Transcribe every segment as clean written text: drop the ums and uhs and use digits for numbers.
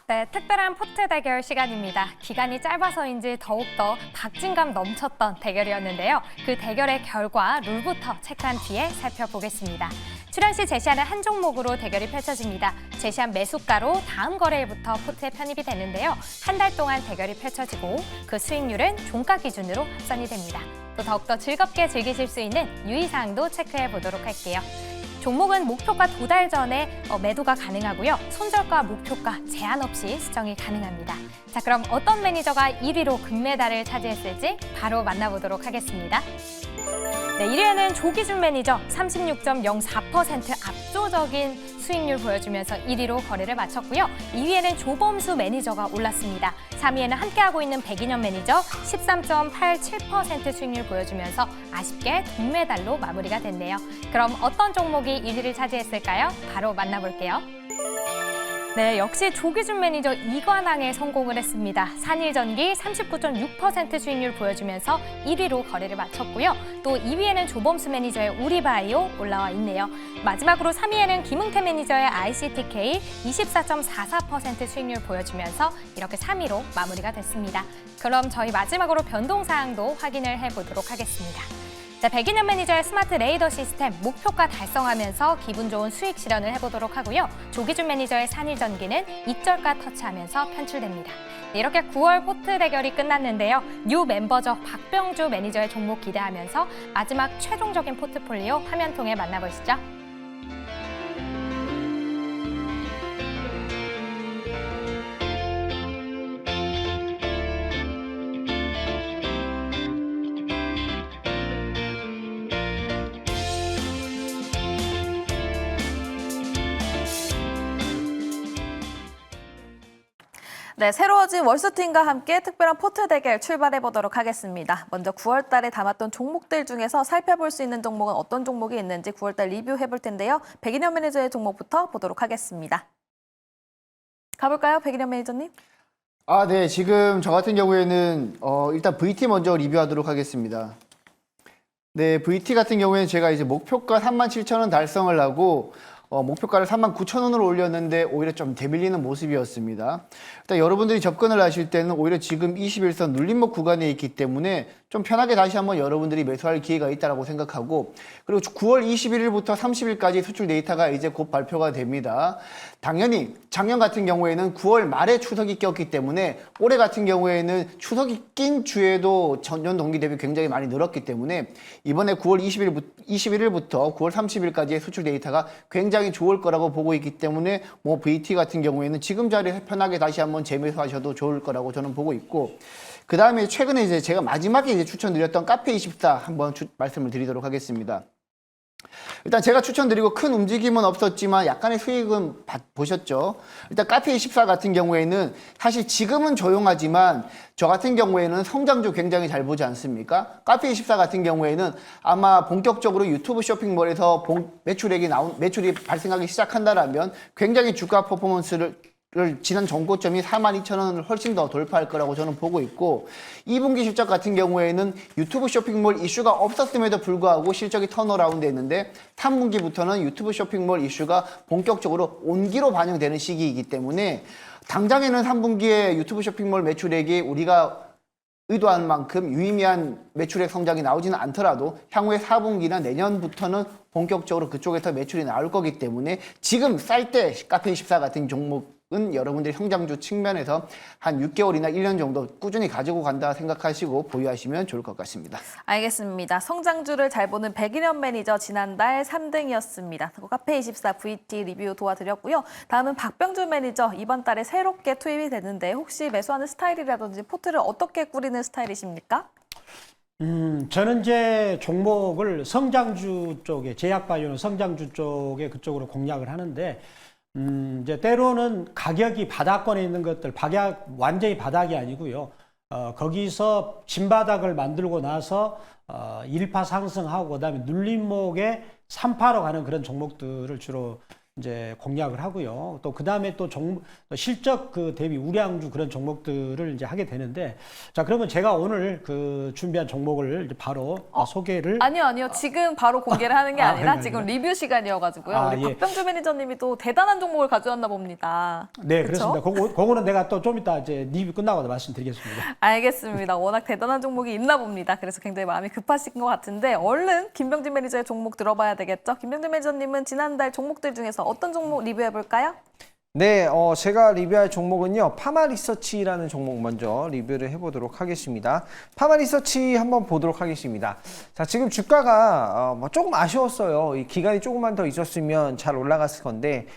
네, 특별한 포트 대결 시간입니다. 기간이 짧아서인지 더욱더 박진감 넘쳤던 대결이었는데요. 그 대결의 결과 룰부터 체크한 뒤에 살펴보겠습니다. 출연 시 제시하는 한 종목으로 대결이 펼쳐집니다. 제시한 매수가로 다음 거래일부터 포트에 편입이 되는데요. 한 달 동안 대결이 펼쳐지고 그 수익률은 종가 기준으로 합산이 됩니다. 또 더욱더 즐겁게 즐기실 수 있는 유의사항도 체크해 보도록 할게요. 종목은 목표가 2달 전에 매도가 가능하고요. 손절가, 목표가 제한 없이 수정이 가능합니다. 자, 그럼 어떤 매니저가 1위로 금메달을 차지했을지 바로 만나보도록 하겠습니다. 네, 1위에는 조기준 매니저 36.04% 압도적인 수익률 보여주면서 1위로 거래를 마쳤고요. 2위에는 조범수 매니저가 올랐습니다. 3위에는 함께하고 있는 백인현 매니저 13.87% 수익률 보여주면서 아쉽게 동메달로 마무리가 됐네요. 그럼 어떤 종목이 1위를 차지했을까요? 바로 만나볼게요. 네, 역시 조기준 매니저 이관왕에 성공을 했습니다. 산일전기 39.6% 수익률 보여주면서 1위로 거래를 마쳤고요. 또 2위에는 조범수 매니저의 우리바이오 올라와 있네요. 마지막으로 3위에는 김응태 매니저의 ICTK 24.44% 수익률 보여주면서 이렇게 3위로 마무리가 됐습니다. 그럼 저희 마지막으로 변동사항도 확인을 해보도록 하겠습니다. 자, 백인현 매니저의 스마트 레이더 시스템 목표가 달성하면서 기분 좋은 수익 실현을 해보도록 하고요. 조기준 매니저의 산일전기는 익절가 터치하면서 편출됩니다. 네, 이렇게 9월 포트 대결이 끝났는데요. 뉴 멤버죠. 박병주 매니저의 종목 기대하면서 마지막 최종적인 포트폴리오 화면 통해 만나보시죠. 네, 새로워진 월스팀과 함께 특별한 포트 대결 출발해 보도록 하겠습니다. 먼저 9월 달에 담았던 종목들 중에서 살펴볼 수 있는 종목은 어떤 종목이 있는지 9월 달 리뷰해 볼 텐데요. 백인현 매니저의 종목부터 보도록 하겠습니다. 가볼까요, 백인현 매니저님? 네. 지금 저 같은 경우에는 일단 VT 먼저 리뷰하도록 하겠습니다. 네, VT 같은 경우에는 제가 이제 목표가 37,000원 달성을 하고 목표가를 39,000원으로 올렸는데 오히려 좀 대밀리는 모습이었습니다. 일단 여러분들이 접근을 하실 때는 오히려 지금 21선 눌림목 구간에 있기 때문에 좀 편하게 다시 한번 여러분들이 매수할 기회가 있다고 생각하고, 그리고 9월 21일부터 30일까지 수출 데이터가 이제 곧 발표가 됩니다. 당연히 작년 같은 경우에는 9월 말에 추석이 꼈기 때문에 올해 같은 경우에는 추석이 낀 주에도 전년 동기 대비 굉장히 많이 늘었기 때문에 이번에 9월 21일부터 9월 30일까지의 수출 데이터가 굉장히 좋을 거라고 보고 있기 때문에 뭐 VT 같은 경우에는 지금 자리에 편하게 다시 한번 재매수하셔도 좋을 거라고 저는 보고 있고, 그 다음에 최근에 이제 제가 마지막에 이제 추천드렸던 카페24 한번 말씀을 드리도록 하겠습니다. 일단 제가 추천드리고 큰 움직임은 없었지만 약간의 수익은 보셨죠? 일단 카페24 같은 경우에는 사실 지금은 조용하지만 저 같은 경우에는 성장주 굉장히 잘 보지 않습니까? 카페24 같은 경우에는 아마 본격적으로 유튜브 쇼핑몰에서 매출이 발생하기 시작한다라면 굉장히 주가 퍼포먼스를 지난 전고점이 42,000원을 훨씬 더 돌파할 거라고 저는 보고 있고, 2분기 실적 같은 경우에는 유튜브 쇼핑몰 이슈가 없었음에도 불구하고 실적이 턴어라운드 했는데 3분기부터는 유튜브 쇼핑몰 이슈가 본격적으로 온기로 반영되는 시기이기 때문에 당장에는 3분기에 유튜브 쇼핑몰 매출액이 우리가 의도한 만큼 유의미한 매출액 성장이 나오지는 않더라도 향후에 4분기나 내년부터는 본격적으로 그쪽에서 매출이 나올 거기 때문에 지금 쌀 때 카페24 같은 종목은 여러분들이 성장주 측면에서 한 6개월이나 1년 정도 꾸준히 가지고 간다 생각하시고 보유하시면 좋을 것 같습니다. 알겠습니다. 성장주를 잘 보는 백인현 매니저 지난달 3등이었습니다. 카페24 VT 리뷰 도와드렸고요. 다음은 박병주 매니저 이번 달에 새롭게 투입이 됐는데 혹시 매수하는 스타일이라든지 포트를 어떻게 꾸리는 스타일이십니까? 저는 이제 종목을 성장주 쪽에, 제약바이오는 성장주 쪽에 그쪽으로 공략을 하는데, 이제 때로는 가격이 바닥권에 있는 것들, 완전히 바닥이 아니고요. 거기서 진바닥을 만들고 나서 1파 상승하고 그다음에 눌림목에 3파로 가는 그런 종목들을 주로 이제 공략을 하고요. 또 그 다음에 또 실적 그 대비 우량주 그런 종목들을 이제 하게 되는데, 자 그러면 제가 오늘 그 준비한 종목을 이제 바로 소개를 아니요. 지금 바로 공개를 하는 게 아니라 아니요. 지금 리뷰 시간이어가지고요. 아, 우리 예. 박병주 매니저님이 또 대단한 종목을 가져왔나 봅니다. 네, 그쵸? 그렇습니다. 그거는 내가 또 좀 이따 이제 리뷰 끝나고 말씀드리겠습니다. 알겠습니다. 워낙 대단한 종목이 있나 봅니다. 그래서 굉장히 마음이 급하신 것 같은데 얼른 김병진 매니저의 종목 들어봐야 되겠죠? 김병진 매니저님은 지난달 종목들 중에서 어떤 종목 리뷰해볼까요? 네, 제가 리뷰할 종목은요, 파마리서치라는 종목 먼저 리뷰를 해보도록 하겠습니다. 파마리서치 한번 보도록 하겠습니다. 자, 지금 주가가 조금 아쉬웠어요. 이 기간이 조금만 더 있었으면 잘 올라갔을 건데,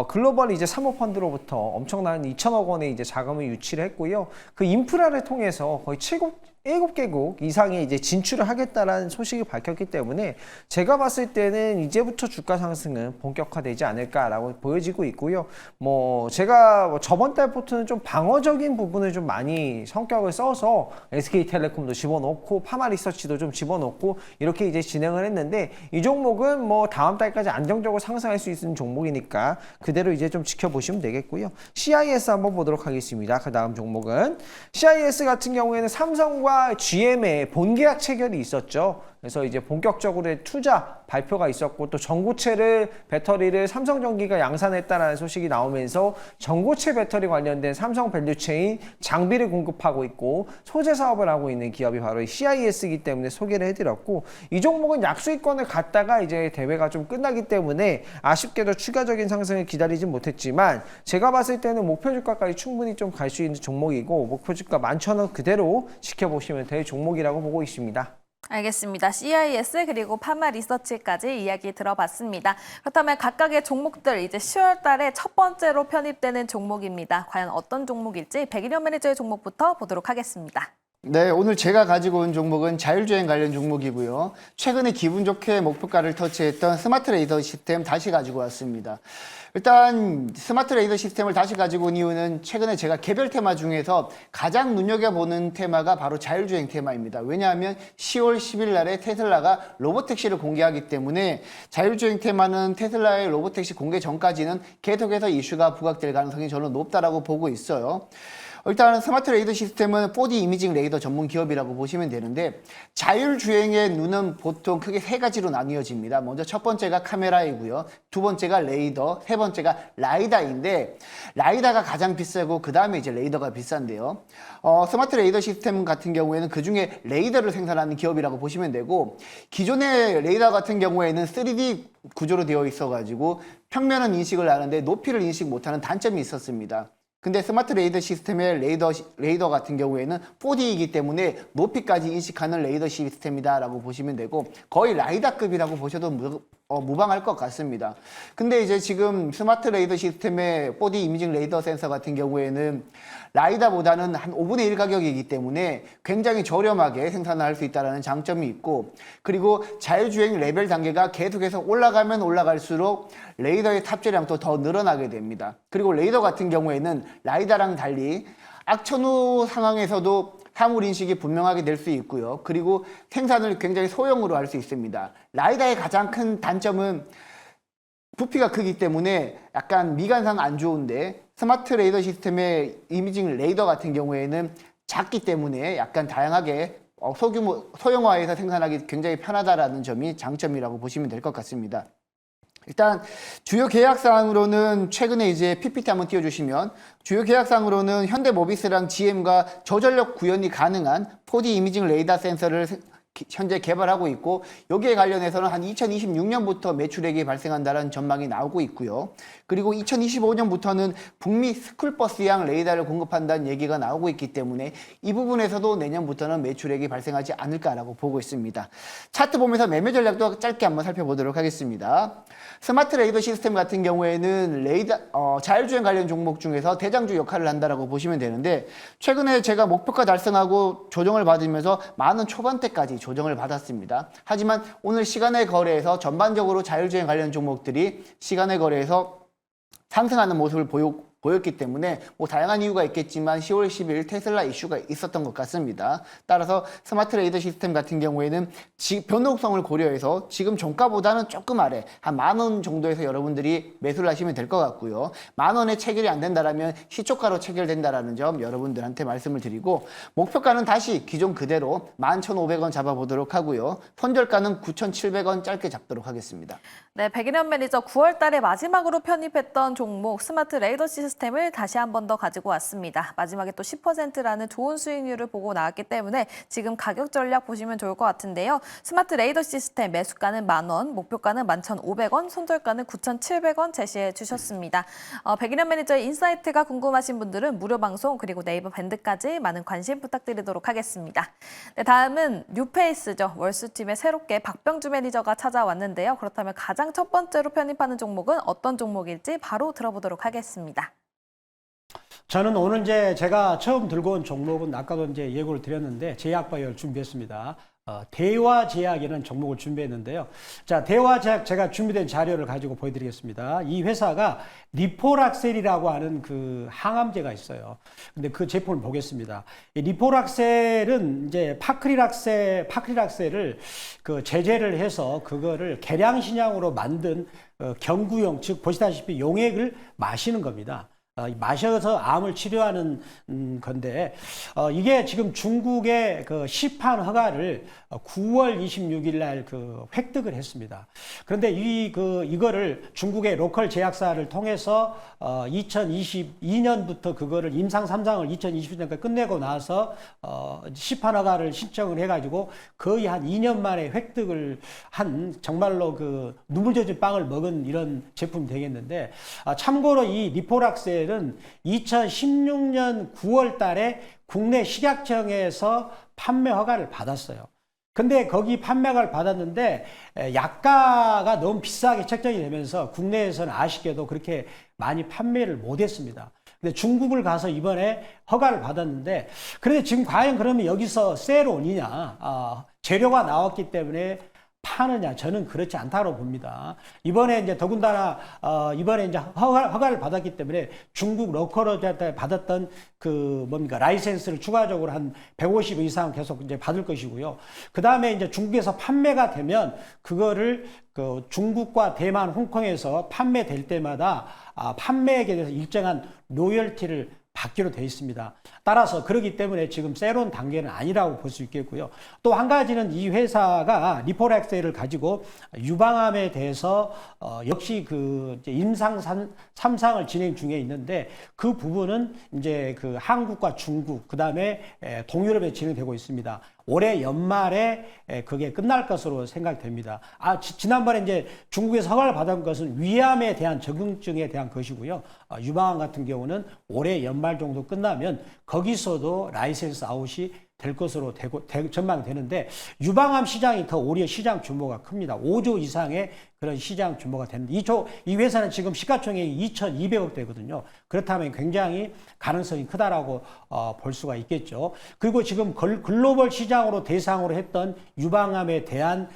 글로벌 이제 사모펀드로부터 엄청난 2천억 원의 이제 자금을 유치를 했고요. 그 인프라를 통해서 거의 7개국 이상의 이제 진출을 하겠다라는 소식을 밝혔기 때문에 제가 봤을 때는 이제부터 주가 상승은 본격화되지 않을까라고 보여지고 있고요. 제가 저번 달부터는 좀 방어적인 부분을 좀 많이 성격을 써서 SK텔레콤도 집어넣고 파마리서치도 좀 집어넣고 이렇게 이제 진행을 했는데, 이 종목은 다음 달까지 안정적으로 상승할 수 있는 종목이니까 그대로 이제 좀 지켜보시면 되겠고요. CIS 한번 보도록 하겠습니다. 그 다음 종목은 CIS 같은 경우에는 삼성과 GM의 본계약 체결이 있었죠. 그래서 이제 본격적으로의 투자 발표가 있었고, 또 전고체를 배터리를 삼성전기가 양산했다는 소식이 나오면서 전고체 배터리 관련된 삼성 밸류체인 장비를 공급하고 있고 소재 사업을 하고 있는 기업이 바로 CIS이기 때문에 소개를 해드렸고, 이 종목은 약수익권을 갖다가 이제 대회가 좀 끝나기 때문에 아쉽게도 추가적인 상승을 기다리진 못했지만, 제가 봤을 때는 목표 주가까지 충분히 좀 갈 수 있는 종목이고, 목표 주가 11,000원 그대로 지켜보시면 될 종목이라고 보고 있습니다. 알겠습니다. CIS 그리고 파마 리서치까지 이야기 들어봤습니다. 그렇다면 각각의 종목들 이제 10월 달에 첫 번째로 편입되는 종목입니다. 과연 어떤 종목일지 백일현 매니저의 종목부터 보도록 하겠습니다. 네, 오늘 제가 가지고 온 종목은 자율주행 관련 종목이고요. 최근에 기분 좋게 목표가를 터치했던 스마트 레이더 시스템 다시 가지고 왔습니다. 일단 스마트 레이더 시스템을 다시 가지고 온 이유는 최근에 제가 개별 테마 중에서 가장 눈여겨보는 테마가 바로 자율주행 테마입니다. 왜냐하면 10월 10일 날에 테슬라가 로보택시를 공개하기 때문에 자율주행 테마는 테슬라의 로보택시 공개 전까지는 계속해서 이슈가 부각될 가능성이 저는 높다라고 보고 있어요. 일단 스마트 레이더 시스템은 4D 이미징 레이더 전문 기업이라고 보시면 되는데, 자율주행의 눈은 보통 크게 세 가지로 나뉘어집니다. 먼저 첫 번째가 카메라이고요. 두 번째가 레이더, 세 번째가 라이다인데, 라이다가 가장 비싸고 그 다음에 이제 레이더가 비싼데요. 스마트 레이더 시스템 같은 경우에는 그 중에 레이더를 생산하는 기업이라고 보시면 되고, 기존의 레이더 같은 경우에는 3D 구조로 되어 있어가지고 평면은 인식을 하는데 높이를 인식 못하는 단점이 있었습니다. 근데 스마트 레이더 시스템의 레이더 같은 경우에는 4D이기 때문에 높이까지 인식하는 레이더 시스템이다라고 보시면 되고, 거의 라이다급이라고 보셔도 무방할 것 같습니다. 근데 이제 지금 스마트 레이더 시스템의 4D 이미징 레이더 센서 같은 경우에는 라이다보다는 한 5분의 1 가격이기 때문에 굉장히 저렴하게 생산을 할 수 있다는 장점이 있고, 그리고 자율주행 레벨 단계가 계속해서 올라가면 올라갈수록 레이더의 탑재량도 더 늘어나게 됩니다. 그리고 레이더 같은 경우에는 라이다랑 달리 악천후 상황에서도 사물 인식이 분명하게 될 수 있고요. 그리고 생산을 굉장히 소형으로 할 수 있습니다. 라이다의 가장 큰 단점은 부피가 크기 때문에 약간 미관상 안 좋은데, 스마트 레이더 시스템의 이미징 레이더 같은 경우에는 작기 때문에 약간 다양하게 소규모 소형화해서 생산하기 굉장히 편하다라는 점이 장점이라고 보시면 될 것 같습니다. 일단 주요 계약사항으로는 최근에 이제 PPT 한번 띄워주시면, 주요 계약사항으로는 현대모비스랑 GM과 저전력 구현이 가능한 4D 이미징 레이더 센서를 현재 개발하고 있고, 여기에 관련해서는 한 2026년부터 매출액이 발생한다는 전망이 나오고 있고요. 그리고 2025년부터는 북미 스쿨버스형 레이더를 공급한다는 얘기가 나오고 있기 때문에 이 부분에서도 내년부터는 매출액이 발생하지 않을까라고 보고 있습니다. 차트 보면서 매매 전략도 짧게 한번 살펴보도록 하겠습니다. 스마트 레이더 시스템 같은 경우에는 자율주행 관련 종목 중에서 대장주 역할을 한다라고 보시면 되는데, 최근에 제가 목표가 달성하고 조정을 받으면서 10,000원 초반대까지 조정을 받았습니다. 하지만 오늘 시간의 거래에서 전반적으로 자율주행 관련 종목들이 시간의 거래에서 상승하는 모습을 보였기 때문에 뭐 다양한 이유가 있겠지만 10월 10일 테슬라 이슈가 있었던 것 같습니다. 따라서 스마트 레이더 시스템 같은 경우에는 변동성을 고려해서 지금 종가보다는 조금 아래 한 10,000원 정도에서 여러분들이 매수를 하시면 될 것 같고요. 10,000원에 체결이 안 된다라면 시초가로 체결된다라는 점 여러분들한테 말씀을 드리고, 목표가는 다시 기존 그대로 11,500원 잡아보도록 하고요. 손절가는 9,700원 짧게 잡도록 하겠습니다. 네, 백인현 매니저 9월 달에 마지막으로 편입했던 종목 스마트 레이더 시스템을 다시 한 번 더 가지고 왔습니다. 마지막에 또 10%라는 좋은 수익률을 보고 나왔기 때문에 지금 가격 전략 보시면 좋을 것 같은데요. 스마트 레이더 시스템 매수가는 10,000원, 목표가는 11,500원, 손절가는 9,700원 제시해 주셨습니다. 백인현 매니저의 인사이트가 궁금하신 분들은 무료 방송 그리고 네이버 밴드까지 많은 관심 부탁드리도록 하겠습니다. 네, 다음은 뉴페이스죠. 월수팀에 새롭게 박병주 매니저가 찾아왔는데요. 그렇다면 가장 첫 번째로 편입하는 종목은 어떤 종목일지 바로 들어보도록 하겠습니다. 저는 오늘 이제 제가 처음 들고 온 종목은 아까도 이제 예고를 드렸는데 제약바이오를 준비했습니다. 대화제약이라는 종목을 준비했는데요. 자, 대화제약 제가 준비된 자료를 가지고 보여드리겠습니다. 이 회사가 리포락셀이라고 하는 그 항암제가 있어요. 근데 그 제품을 보겠습니다. 이 리포락셀은 이제 파크리락셀을 그 제제를 해서 그거를 계량신약으로 만든 경구용, 즉 보시다시피 용액을 마시는 겁니다. 마셔서 암을 치료하는 건데, 이게 지금 중국의 그 시판 허가를 9월 26일 날 그 획득을 했습니다. 그런데 이거를 중국의 로컬 제약사를 통해서 2022년부터 그거를 임상 3상을 2020년까지 끝내고 나서 시판 허가를 신청을 해가지고 거의 한 2년 만에 획득을 한, 정말로 그 눈물 젖은 빵을 먹은 이런 제품이 되겠는데, 참고로 이 리포락셀은 2016년 9월 달에 국내 식약청에서 판매 허가를 받았어요. 근데 거기 판매를 받았는데 약가가 너무 비싸게 책정이 되면서 국내에서는 아쉽게도 그렇게 많이 판매를 못했습니다. 근데 중국을 가서 이번에 허가를 받았는데, 그런데 지금 과연 그러면 여기서 셀온이냐, 재료가 나왔기 때문에 파느냐, 저는 그렇지 않다고 봅니다. 이번에 이제 더군다나 이번에 이제 허가를 받았기 때문에 중국 로컬한테 받았던 그 라이센스를 추가적으로 한 150 이상 계속 이제 받을 것이고요. 그 다음에 이제 중국에서 판매가 되면 그거를 그 중국과 대만, 홍콩에서 판매될 때마다 판매액에 대해서 일정한 로열티를 받기로 되어 있습니다. 따라서 그렇기 때문에 지금 세론 단계는 아니라고 볼 수 있겠고요. 또 한 가지는 이 회사가 리포렉셀을 가지고 유방암에 대해서 역시 그 이제 임상 3상을 진행 중에 있는데, 그 부분은 이제 그 한국과 중국, 그 다음에 동유럽에 진행되고 있습니다. 올해 연말에 그게 끝날 것으로 생각됩니다. 지난번에 이제 중국에서 허가를 받은 것은 위암에 대한 적응증에 대한 것이고요. 유방암 같은 경우는 올해 연말 정도 끝나면 거기서도 라이센스 아웃이 될 것으로 전망되는데, 유방암 시장이 더 올해 시장 규모가 큽니다. 5조 이상의 그런 시장 규모가 됩니다. 이 회사는 지금 시가총액이 2,200억 대거든요. 그렇다면 굉장히 가능성이 크다라고 볼 수가 있겠죠. 그리고 지금 글로벌 시장으로 대상으로 했던 유방암에 대한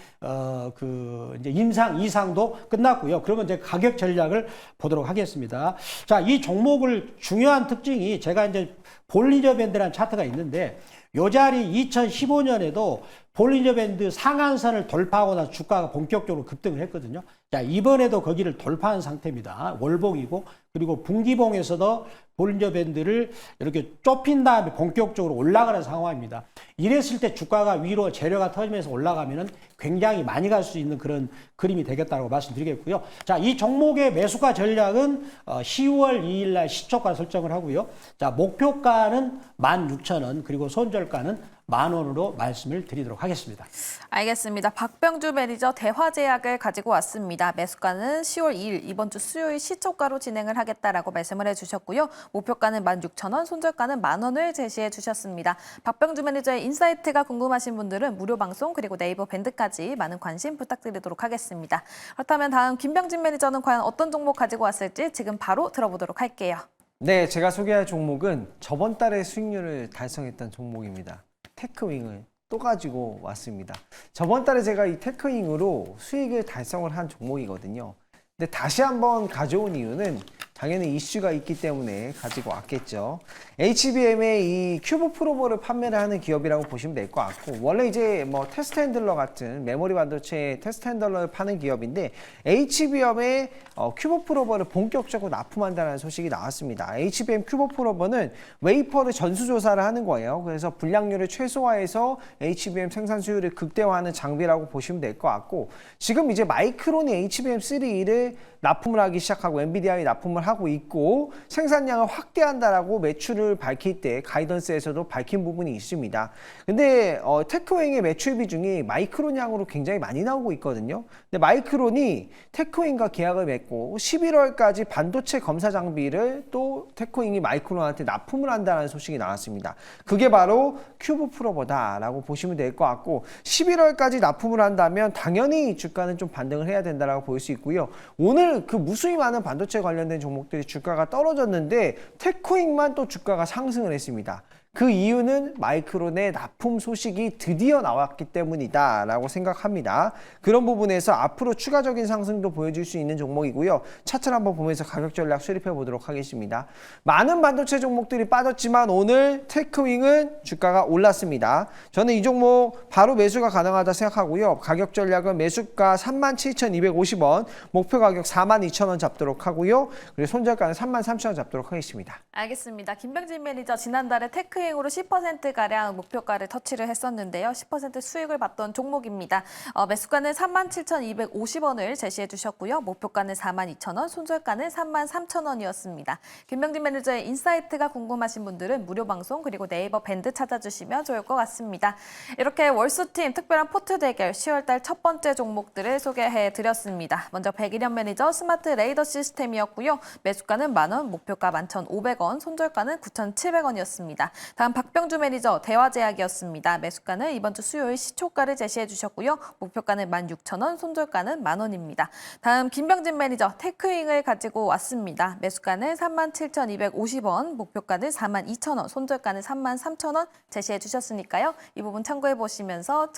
그 이제 임상 2상도 끝났고요. 그러면 이제 가격 전략을 보도록 하겠습니다. 자, 이 종목을 중요한 특징이, 제가 이제 볼린저 밴드라는 차트가 있는데, 요 자리 2015년에도 볼린저 밴드 상한선을 돌파하고 나서 주가가 본격적으로 급등을 했거든요. 자, 이번에도 거기를 돌파한 상태입니다. 월봉이고, 그리고 분기봉에서도 볼린저 밴드를 이렇게 좁힌 다음에 본격적으로 올라가는 상황입니다. 이랬을 때 주가가 위로 재료가 터지면서 올라가면은 굉장히 많이 갈 수 있는 그런 그림이 되겠다고 말씀드리겠고요. 자, 이 종목의 매수가 전략은 10월 2일 날 시초가 설정을 하고요. 자, 목표가는 16,000원, 그리고 손절가는 10,000원으로 말씀을 드리도록 하겠습니다. 알겠습니다. 박병주 매니저 대화제약을 가지고 왔습니다. 매수가는 10월 2일 이번 주 수요일 시초가로 진행을 하겠다라고 말씀을 해주셨고요. 목표가는 16,000원, 손절가는 10,000원을 제시해 주셨습니다. 박병주 매니저의 인사이트가 궁금하신 분들은 무료 방송 그리고 네이버 밴드까지 많은 관심 부탁드리도록 하겠습니다. 그렇다면 다음 김병진 매니저는 과연 어떤 종목 가지고 왔을지 지금 바로 들어보도록 할게요. 네, 제가 소개할 종목은 저번 달에 수익률을 달성했던 종목입니다. 테크윙을 또 가지고 왔습니다. 저번 달에 제가 이 테크윙으로 수익을 달성을 한 종목이거든요. 근데 다시 한번 가져온 이유는 당연히 이슈가 있기 때문에 가지고 왔겠죠. HBM의 이 큐브 프로버를 판매를 하는 기업이라고 보시면 될 것 같고, 원래 이제 뭐 테스트 핸들러 같은 메모리 반도체 테스트 핸들러를 파는 기업인데, HBM의 큐브 프로버를 본격적으로 납품한다는 소식이 나왔습니다. HBM 큐브 프로버는 웨이퍼를 전수조사를 하는 거예요. 그래서 불량률을 최소화해서 HBM 생산 수율을 극대화하는 장비라고 보시면 될 것 같고, 지금 이제 마이크론이 HBM3를 납품을 하기 시작하고 엔비디아에 납품을 하고 있고, 생산량을 확대한다라고 매출을 밝힐 때 가이던스에서도 밝힌 부분이 있습니다. 근데 테크웨잉의 매출 비중이 마이크론 양으로 굉장히 많이 나오고 있거든요. 근데 마이크론이 테크웨잉과 계약을 맺고 11월까지 반도체 검사 장비를 또 테크웨잉이 마이크론한테 납품을 한다는 소식이 나왔습니다. 그게 바로 큐브 프로버다라고 보시면 될 것 같고, 11월까지 납품을 한다면 당연히 주가는 좀 반등을 해야 된다라고 볼 수 있고요. 오늘 그 무수히 많은 반도체 관련된 종목들이 주가가 떨어졌는데 테크웨잉만 또 주가가 상승을 했습니다. 그 이유는 마이크론의 납품 소식이 드디어 나왔기 때문이다 라고 생각합니다. 그런 부분에서 앞으로 추가적인 상승도 보여줄 수 있는 종목이고요. 차트를 한번 보면서 가격 전략 수립해 보도록 하겠습니다. 많은 반도체 종목들이 빠졌지만 오늘 테크윙은 주가가 올랐습니다. 저는 이 종목 바로 매수가 가능하다 생각하고요. 가격 전략은 매수가 37,250원, 목표 가격 42,000원 잡도록 하고요. 그리고 손절가는 33,000원 잡도록 하겠습니다. 알겠습니다. 김병진 매니저 지난달에 테크잉으로 10%가량 목표가를 터치를 했었는데요. 10% 수익을 봤던 종목입니다. 매수가는 37,250원을 제시해 주셨고요. 목표가는 42,000원, 손절가는 33,000원이었습니다. 김병진 매니저의 인사이트가 궁금하신 분들은 무료 방송 그리고 네이버 밴드 찾아주시면 좋을 것 같습니다. 이렇게 월수팀 특별한 포트 대결 10월달 첫 번째 종목들을 소개해 드렸습니다. 먼저 백일현 매니저 스마트 레이더 시스템이었고요. 매수가는 만원, 목표가 11,500원, 손절가는 9,700원이었습니다. 다음 박병주 매니저 대화제약이었습니다. 매수가는 이번 주 수요일 시초가를 제시해 주셨고요. 목표가는 16,000원, 손절가는 만원입니다. 다음 김병진 매니저 테크윙을 가지고 왔습니다. 매수가는 37,250원, 목표가는 42,000원, 손절가는 33,000원 제시해 주셨으니까요. 이 부분 참고해 보시면서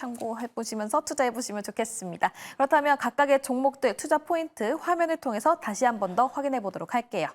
투자해 보시면 좋겠습니다. 그렇다면 각각의 종목들 투자 포인트 화면을 통해서 다시 한 번 더 확인해 보도록 할게요.